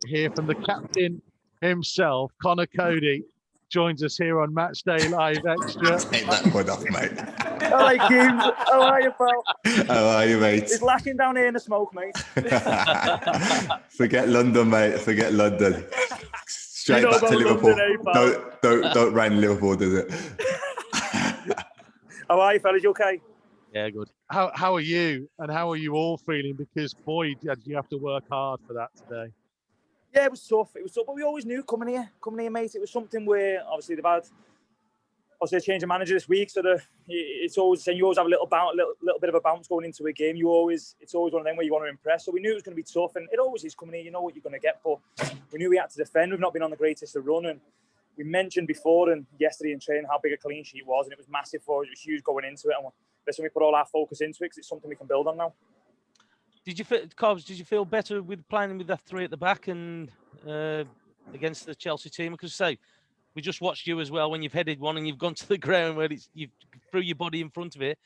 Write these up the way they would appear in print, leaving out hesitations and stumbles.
Hear from the captain himself, Conor Coady, joins us here on Matchday Live Extra. Take that one off, mate. Hi, Ikeme. How are you, pal? How are you, mate? It's lashing down here in the smoke, mate. Forget London, mate. Forget London. Straight back to Liverpool. London, Don't rain Liverpool, does it? How are you, fellas? You okay? Yeah, good. How are you, and how are you all feeling? Because boy, did you have to work hard for that today. Yeah, it was tough. But we always knew coming here, mate. It was something where obviously they've had a change of manager this week, so it's always saying you always have a little bit of a bounce going into a game. It's always one of them where you want to impress. So we knew it was going to be tough, and it always is coming here. You know what you're going to get, but we knew we had to defend. We've not been on the greatest of run, and we mentioned before and yesterday in training how big a clean sheet was, and it was massive for us. It was huge going into it, and listen, we put all our focus into it because it's something we can build on now. Did you feel better with playing with that three at the back and against the Chelsea team? Because we just watched you as well when you've headed one and you've gone to the ground where you've threw your body in front of it.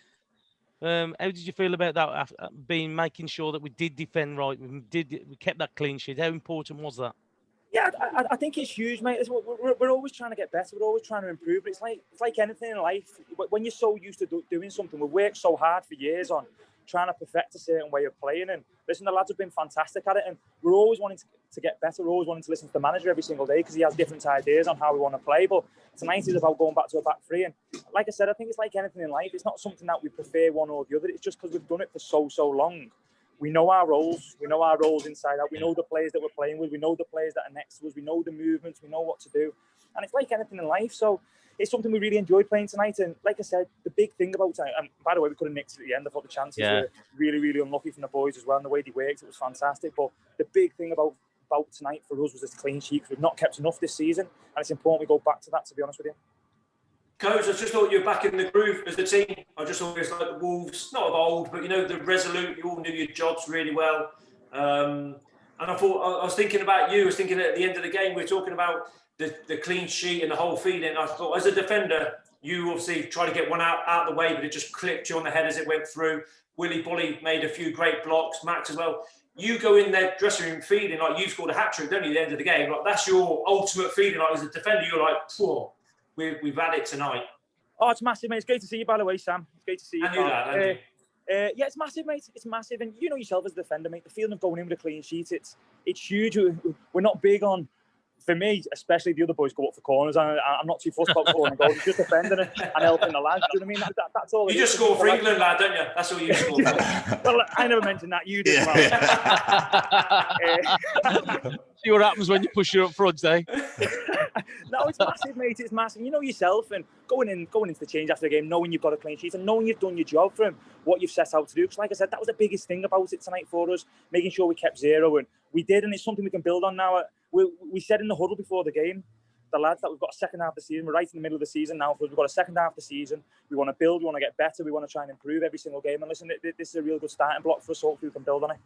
How did you feel about that? Making sure that we did defend right, we kept that clean sheet. How important was that? Yeah, I think it's huge, mate. We're always trying to get better. We're always trying to improve. But it's like anything in life. When you're so used to doing something, we worked so hard for years on trying to perfect a certain way of playing. And listen, the lads have been fantastic at it. And we're always wanting to get better. We're always wanting to listen to the manager every single day because he has different ideas on how we want to play. But tonight is about going back to a back three. And like I said, I think it's like anything in life. It's not something that we prefer one or the other. It's just because we've done it for so long. We know our roles. We know our roles inside out. We know the players that we're playing with. We know the players that are next to us. We know the movements. We know what to do. And it's like anything in life. So it's something we really enjoyed playing tonight. And like I said, the big thing about tonight, and by the way, we could have nicked it at the end. I thought the chances were really, really unlucky from the boys as well. And the way they worked, it was fantastic. But the big thing about tonight for us was this clean sheet, because we've not kept enough this season. And it's important we go back to that, to be honest with you. Coach, I just thought you were back in the groove as a team. I just thought it was like the Wolves, not of old, but the resolute. You all knew your jobs really well. And I was thinking about you. I was thinking at the end of the game, we were talking about the clean sheet and the whole feeling. I thought, as a defender, you obviously tried to get one out of the way, but it just clipped you on the head as it went through. Willie Bolly made a few great blocks. Max as well. You go in their dressing room feeling like you've scored a hat-trick, don't you, at the end of the game? Like, that's your ultimate feeling. Like, as a defender, you're like, whoa. We've had it tonight. Oh, it's massive, mate. It's great to see you, by the way, Sam. It's great to see you. And you, lad. Yeah, it's massive, mate. It's massive. And you know yourself as a defender, mate, the feeling of going in with a clean sheet, it's huge. We're not big on, for me, especially the other boys go up for corners. I'm not too fussed about scoring goals. It's just defending and helping the lads. Do you know what I mean? That's all. You just score for England, lad, don't you? That's all you score for. Well, I never mentioned that. You did. See what happens when you push her up front, eh? No, it's massive, mate. It's massive. You know yourself, and going into the change after the game, knowing you've got a clean sheet and knowing you've done your job for him, what you've set out to do. Because, like I said, that was the biggest thing about it tonight for us, making sure we kept zero, and we did, and it's something we can build on now. We said in the huddle before the game, the lads, that we've got a second half of the season. We're right in the middle of the season now. We've got a second half of the season. We want to build. We want to get better. We want to try and improve every single game. And listen, this is a real good starting block for us. Hopefully, we can build on it.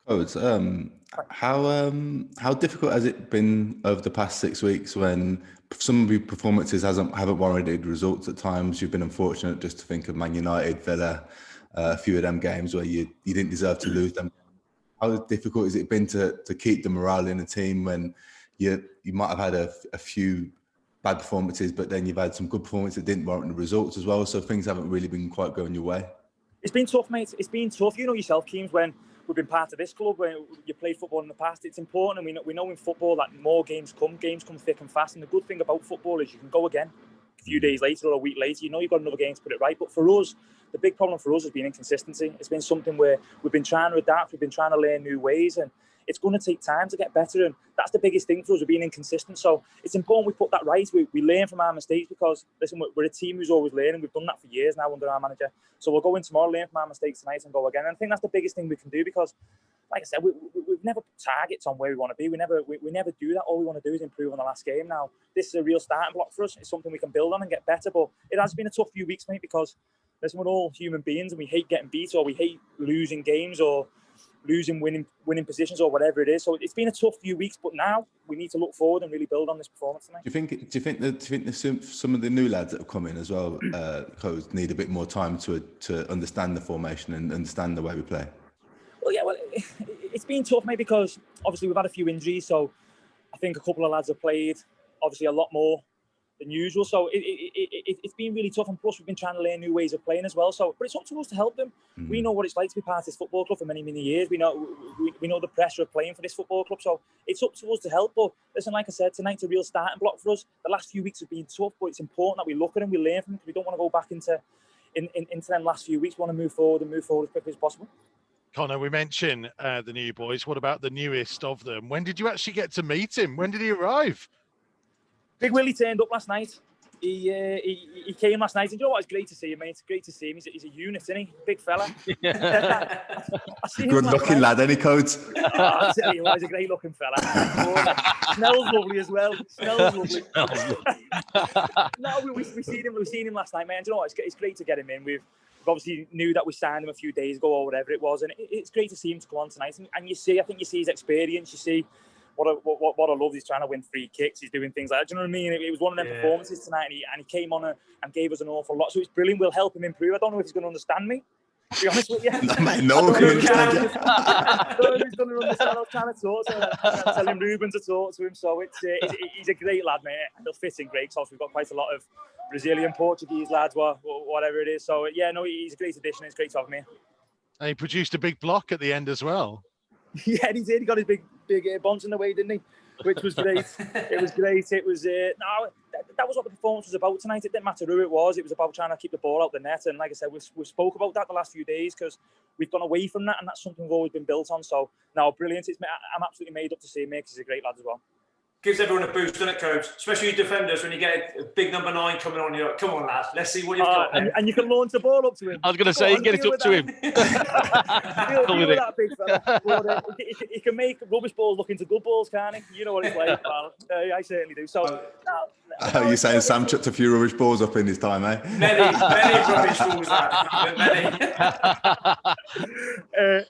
Coach, how difficult has it been over the past 6 weeks when some of your performances haven't warranted results at times? You've been unfortunate, just to think of Man United, Villa, a few of them games where you didn't deserve to lose them. How difficult has it been to keep the morale in the team when you might have had a few bad performances, but then you've had some good performances that didn't warrant the results as well, so things haven't really been quite going your way? It's been tough, mate. It's been tough. You know yourself, Keems, when we've been part of this club, when you played football in the past, it's important, and we know in football that more games come thick and fast, and the good thing about football is you can go again a few days later or a week later. You know you've got another game to put it right. But for us, the big problem for us has been inconsistency. It's been something where we've been trying to adapt, we've been trying to learn new ways, and it's going to take time to get better, and that's the biggest thing for us, of being inconsistent. So it's important we put that right. We learn from our mistakes, because listen, we're a team who's always learning. We've done that for years now under our manager. So we'll go in tomorrow, learn from our mistakes tonight, and go again. And I think that's the biggest thing we can do, because like I said, we've never put targets on where we want to be. We never do that. All we want to do is improve on the last game now. This is a real starting block for us. It's something we can build on and get better. But it has been a tough few weeks, mate, because listen, we're all human beings and we hate getting beat, or we hate losing games, or losing winning positions, or whatever it is. So it's been a tough few weeks, but now we need to look forward and really build on this performance tonight. Do you think that some of the new lads that have come in as well, Coach, need a bit more time to understand the formation and understand the way we play? Well, yeah, It's been tough, mate, because obviously we've had a few injuries. So I think a couple of lads have played, obviously a lot more than usual. So it's been really tough. And plus, we've been trying to learn new ways of playing as well. So, but it's up to us to help them. We know what it's like to be part of this football club for many, many years. We know the pressure of playing for this football club. So it's up to us to help. But listen, like I said, tonight's a real starting block for us. The last few weeks have been tough, but it's important that we look at them, we learn from them, because we don't want to go back into them last few weeks. We want to move forward as quickly as possible. Conor, we mentioned the new boys. What about the newest of them? When did you actually get to meet him? When did he arrive? Big Willie turned up last night. He came last night, and you know what? It's great to see him, mate. It's great to see him. He's a unit, isn't he? Big fella. Good-looking lad, any codes? I tell you what, he's a great-looking fella. Smells lovely as well. Smells lovely. No, we've seen him last night, man. Do you know what? It's great to get him in. We've obviously knew that we signed him a few days ago or whatever it was, and it's great to see him to come on tonight. And I think you see his experience. You see what I love. He's trying to win free kicks. He's doing things like that. Do you know what I mean? It was one of them performances tonight, and he came on and gave us an awful lot. So it's brilliant. We'll help him improve. I don't know if he's going to understand me, to be honest with you. No, he understands you. I don't know if he's going to understand. I was trying to talk to him. I'm telling Ruben to talk to him. So he's a great lad, mate. And he'll fit in great. Because we've got quite a lot of Brazilian, Portuguese lads, whatever it is. So yeah, no, he's a great addition. It's great to have him here. And he produced a big block at the end as well. Yeah, he did. He got his big bonds in the way, didn't he? Which was great. It was great. It was that was what the performance was about tonight. It didn't matter who it was. It was about trying to keep the ball out the net. And like I said, we spoke about that the last few days, because we've gone away from that, and that's something we've always been built on. So now, brilliant. I'm absolutely made up to see him, because he's a great lad as well. Gives everyone a boost, doesn't it, coach? Especially you defenders, when you get a big number 9 coming on, you're like, come on, lad, let's see what you've got. And you can launch the ball up to him. I was going to say, get it up to him. Deal with that big fella. He can make rubbish balls look into good balls, can't he? You know what it's like, pal. I certainly do. So, You're saying Sam chucked a few rubbish balls up in his time, eh? Many rubbish balls, many.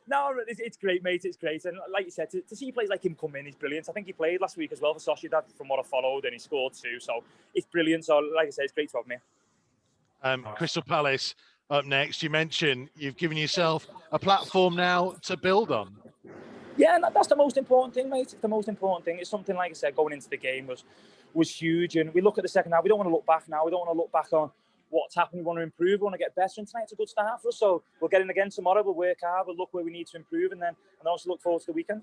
No, it's great, mate. It's great. And like you said, to see players like him come in is brilliant. I think he played last week as well for Sociedad, from what I followed, and he scored 2. So it's brilliant. So like I said, it's great to have him here. Crystal Palace up next. You mentioned you've given yourself a platform now to build on. Yeah, and that's the most important thing, mate. It's the most important thing. It's something, like I said, going into the game was huge. And we look at the second half. We don't want to look back now. We don't want to look back on what's happened. We want to improve. We want to get better. And tonight's a good start for us. So we'll get in again tomorrow. We'll work hard. We'll look where we need to improve. And then also look forward to the weekend.